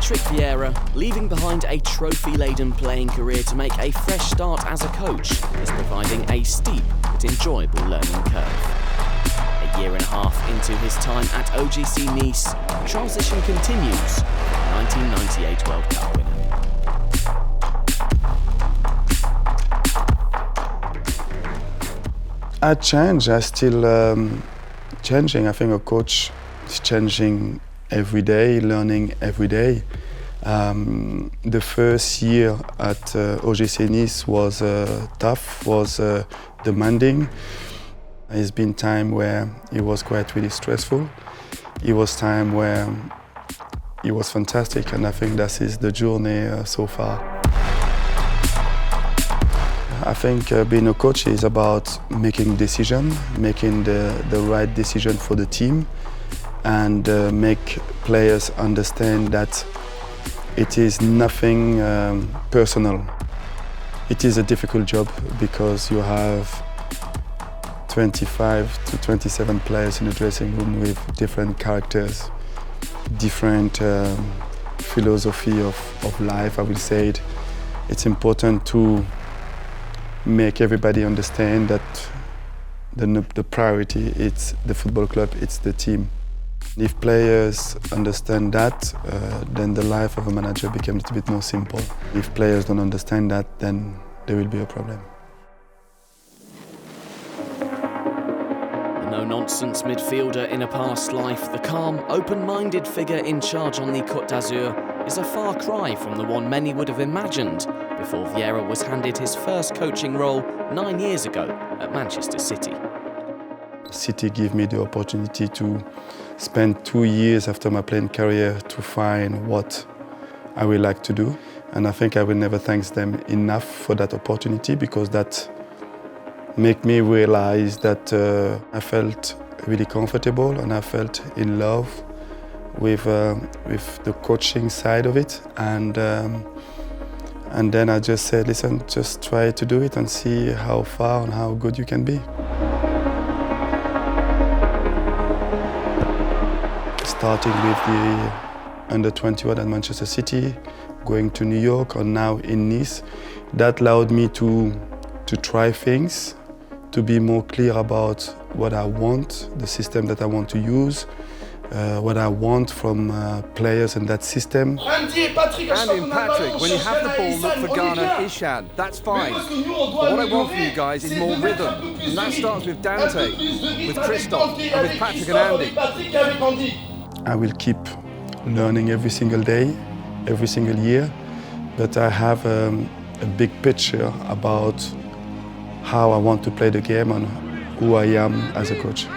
Patrick Vieira, leaving behind a trophy-laden playing career to make a fresh start as a coach, is providing a steep but enjoyable learning curve. A year and a half into his time at OGC Nice, the transition continues. 1998 World Cup winner. I change. I still changing. I think a coach is changing every day, learning every day. The first year at OGC Nice was tough, was demanding. It's been time where it was quite really stressful. It was time where it was fantastic, and I think that is the journey so far. I think being a coach is about making decisions, making the right decision for the team, and make players understand that it is nothing personal. It is a difficult job because you have 25 to 27 players in the dressing room with different characters, different philosophy of life, I will say it. It's important to make everybody understand that the priority is the football club, it's the team. If players understand that, then the life of a manager becomes a bit more simple. If players don't understand that, then there will be a problem. The no-nonsense midfielder in a past life, the calm, open-minded figure in charge on the Côte d'Azur is a far cry from the one many would have imagined before Vieira was handed his first coaching role 9 years ago at Manchester City. City gave me the opportunity to spend 2 years after my playing career to find what I would like to do. And I think I will never thank them enough for that opportunity, because that made me realize that I felt really comfortable and I felt in love with the coaching side of it. And then I just said, listen, just try to do it and see how far and how good you can be. Starting with the under-21 at Manchester City, going to New York, or now in Nice, that allowed me to try things, to be more clear about what I want, the system that I want to use, what I want from players in that system. And in Patrick, when you have the ball, look for Ghana, Ishan, that's fine. But what I want from you guys is more rhythm. And that starts with Dante, with Christophe, and with Patrick and Andy. I will keep learning every single day, every single year, but I have a big picture about how I want to play the game and who I am as a coach.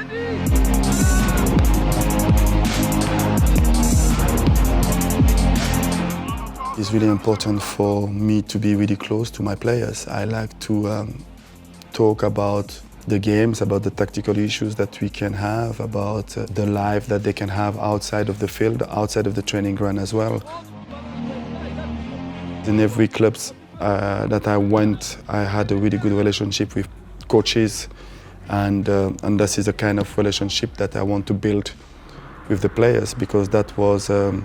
It's really important for me to be really close to my players. I like to talk about the games, about the tactical issues that we can have, about the life that they can have outside of the field, outside of the training ground as well. In every club that I went, I had a really good relationship with coaches, and this is the kind of relationship that I want to build with the players, because that was a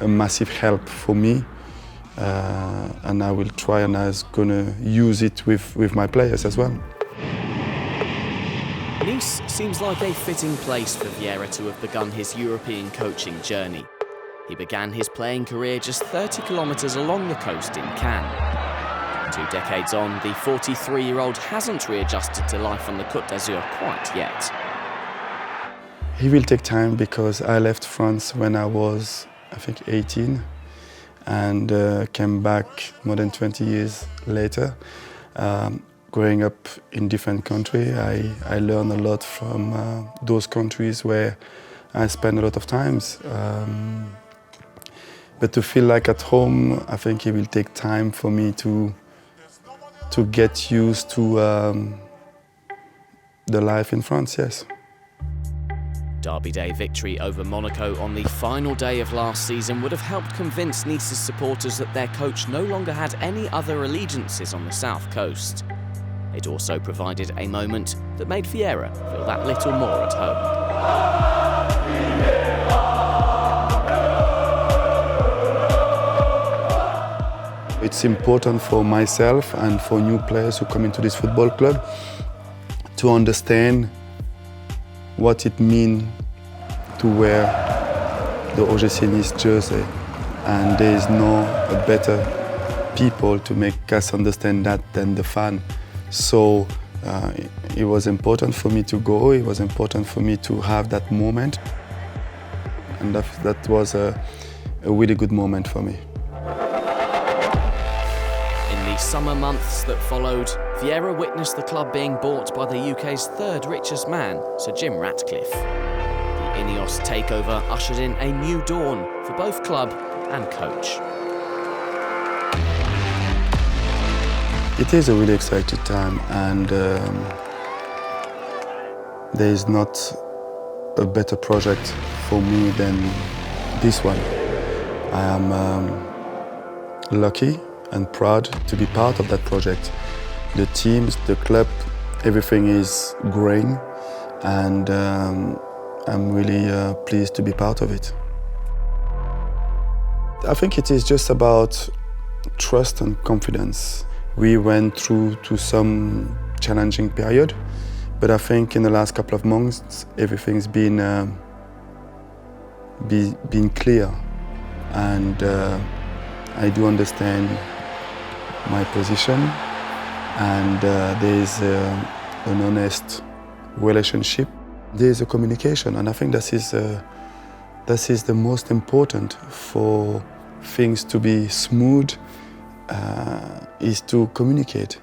massive help for me, and I will try, and I was going to use it with my players as well. Nice seems like a fitting place for Vieira to have begun his European coaching journey. He began his playing career just 30 kilometres along the coast in Cannes. 2 decades on, the 43-year-old hasn't readjusted to life on the Côte d'Azur quite yet. He will take time, because I left France when I was, I think, 18, and came back more than 20 years later. Growing up in different countries, I learned a lot from those countries where I spent a lot of times. But to feel like at home, I think it will take time for me to get used to the life in France, yes. Derby Day victory over Monaco on the final day of last season would have helped convince Nice's supporters that their coach no longer had any other allegiances on the south coast. It also provided a moment that made Vieira feel that little more at home. It's important for myself and for new players who come into this football club to understand what it means to wear the OGC Nice jersey. And there is no better people to make us understand that than the fan. So it was important for me to go, it was important for me to have that moment. And that was a really good moment for me. In the summer months that followed, Vieira witnessed the club being bought by the UK's third richest man, Sir Jim Ratcliffe. The Ineos takeover ushered in a new dawn for both club and coach. It is a really exciting time, and there is not a better project for me than this one. I am lucky and proud to be part of that project. The teams, the club, everything is growing, and I'm really pleased to be part of it. I think it is just about trust and confidence. We went through to some challenging period, but I think in the last couple of months everything's been clear, and I do understand my position, and there is an honest relationship. There is a communication, and I think that is the most important for things to be smooth. Is to communicate.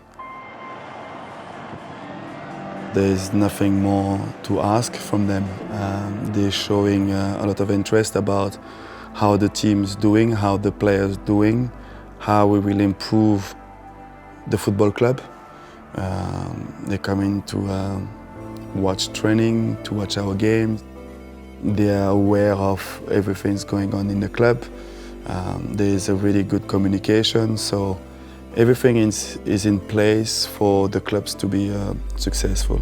There is nothing more to ask from them. They're showing a lot of interest about how the team's doing, how the players doing, how we will improve the football club. They're coming to watch training, to watch our games. They are aware of everything's going on in the club. There is a really good communication, so everything is in place for the clubs to be successful.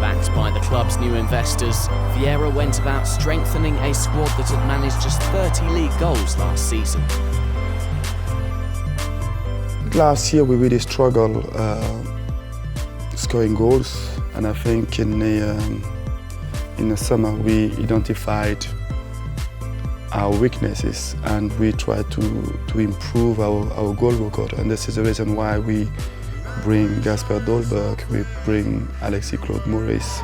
Backed by the club's new investors, Vieira went about strengthening a squad that had managed just 30 league goals last season. Last year we really struggled scoring goals, and I think in the summer we identified our weaknesses and we tried to improve our goal record, and this is the reason why we bring Kasper Dolberg, we bring Alexis-Claude Maurice,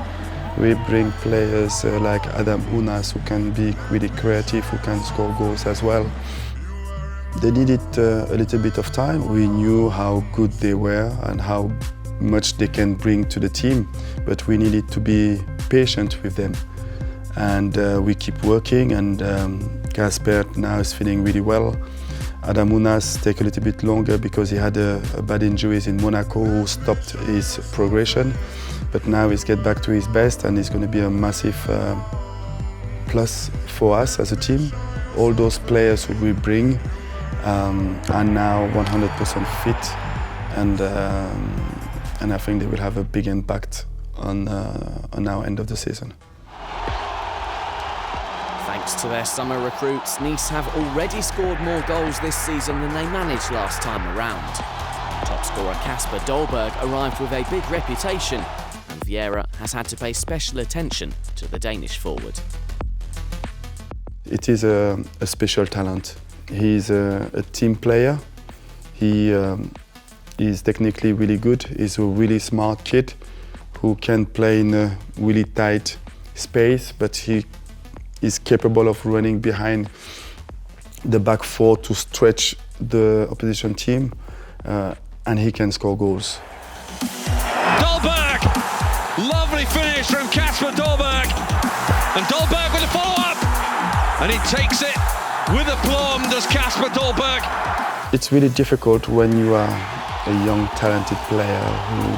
we bring players like Adam Unas who can be really creative, who can score goals as well. They needed a little bit of time. We knew how good they were and how much they can bring to the team, but we needed to be patient with them. And we keep working, and Kasper now is feeling really well. Adam Unas take a little bit longer because he had a bad injuries in Monaco who stopped his progression, but now he's get back to his best, and he's going to be a massive plus for us as a team. All those players who we bring are now 100% fit, and I think they will have a big impact on our end of the season. Thanks to their summer recruits, Nice have already scored more goals this season than they managed last time around. Top scorer Kasper Dolberg arrived with a big reputation, and Vieira has had to pay special attention to the Danish forward. It is a special talent. He's a team player. He is technically really good. He's a really smart kid who can play in a really tight space, but he is capable of running behind the back four to stretch the opposition team, and he can score goals. Dolberg! Lovely finish from Kasper Dolberg. And Dolberg with a follow-up. And he takes it with aplomb, does Kasper Dolberg. It's really difficult when you are a young, talented player who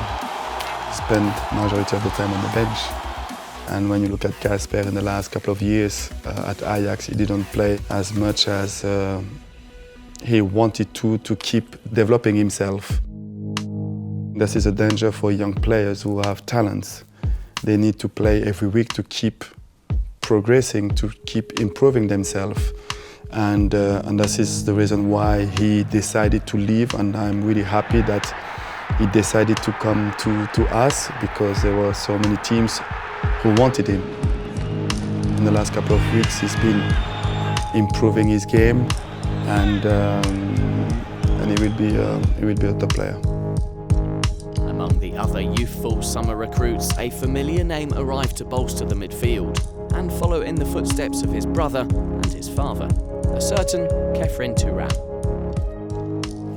spend majority of the time on the bench. And when you look at Kasper in the last couple of years at Ajax, he didn't play as much as he wanted to keep developing himself. This is a danger for young players who have talents. They need to play every week to keep progressing, to keep improving themselves. And this is the reason why he decided to leave, and I'm really happy that he decided to come to us, because there were so many teams who wanted him. In the last couple of weeks he's been improving his game, and he will be a top player. Among the other youthful summer recruits, a familiar name arrived to bolster the midfield and follow in the footsteps of his brother and his father, a certain Khéphren Thuram.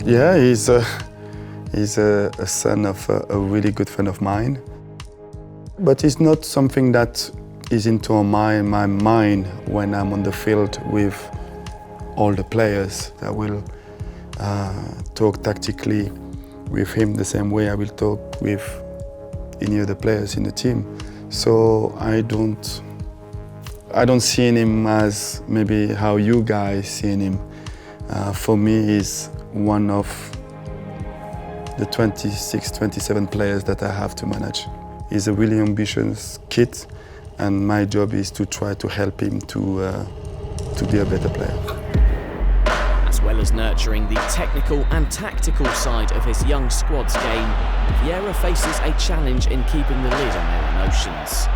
Yeah, he's a son of a really good friend of mine. But it's not something that is into my mind when I'm on the field with all the players. I will talk tactically with him the same way I will talk with any other players in the team. So I don't see him as maybe how you guys see him. For me, he's one of the 26, 27 players that I have to manage. He's a really ambitious kid, and my job is to try to help him to be a better player. As well as nurturing the technical and tactical side of his young squad's game, Vieira faces a challenge in keeping the lid on their emotions.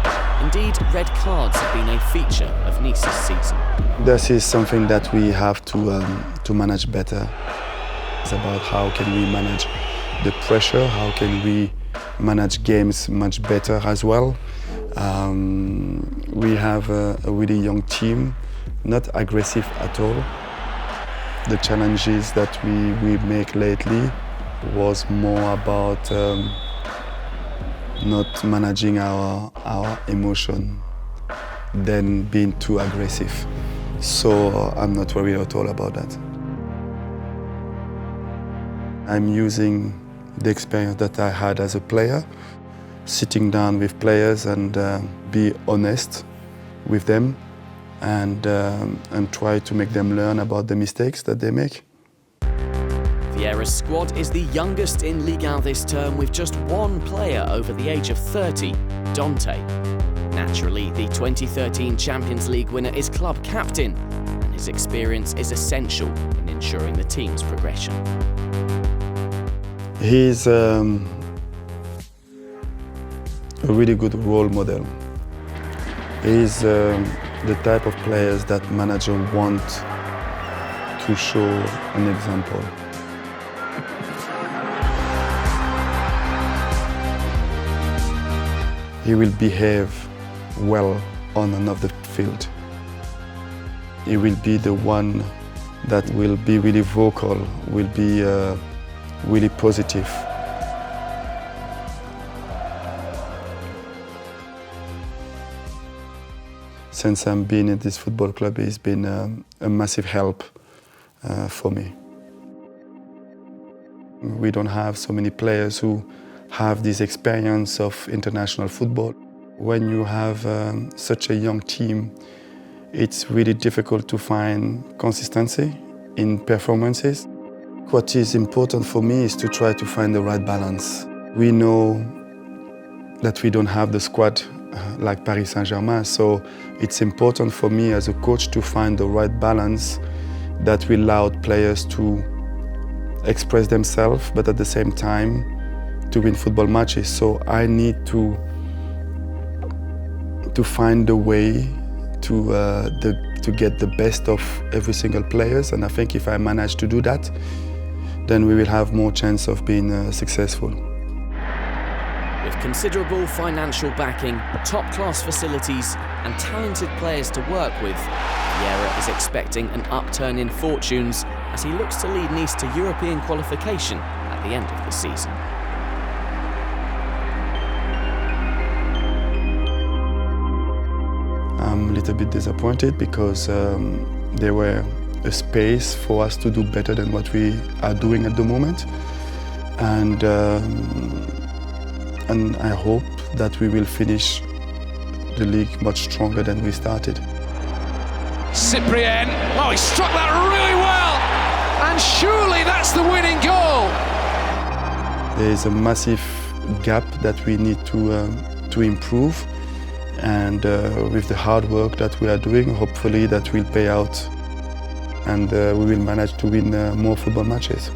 Indeed, red cards have been a feature of Nice's season. This is something that we have to manage better. It's about how can we manage the pressure, how can we manage games much better as well. We have a really young team, not aggressive at all. The challenges that we make lately was more about not managing our emotion than being too aggressive. So I'm not worried at all about that. I'm using the experience that I had as a player, sitting down with players and be honest with them and try to make them learn about the mistakes that they make. Vieira's squad is the youngest in Ligue 1 this term, with just one player over the age of 30, Dante. Naturally, the 2013 Champions League winner is club captain, and his experience is essential in ensuring the team's progression. He's a really good role model. He's the type of players that managers want to show an example. He will behave well on and off the field. He will be the one that will be really vocal, will be really positive. Since I've been in this football club, he's been a massive help for me. We don't have so many players who have this experience of international football. When you have such a young team, it's really difficult to find consistency in performances. What is important for me is to try to find the right balance. We know that we don't have the squad like Paris Saint-Germain, so it's important for me as a coach to find the right balance that will allow players to express themselves, but at the same time to win football matches. So I need to find a way to get the best of every single players, and I think if I manage to do that, then we will have more chance of being successful. With considerable financial backing, top-class facilities and talented players to work with, Vieira is expecting an upturn in fortunes as he looks to lead Nice to European qualification at the end of the season. I'm a little bit disappointed because there were a space for us to do better than what we are doing at the moment, and I hope that we will finish the league much stronger than we started. Khéphren, oh, he struck that really well, and surely that's the winning goal. There is a massive gap that we need to improve, and with the hard work that we are doing, hopefully that will pay out. and we will manage to win more football matches.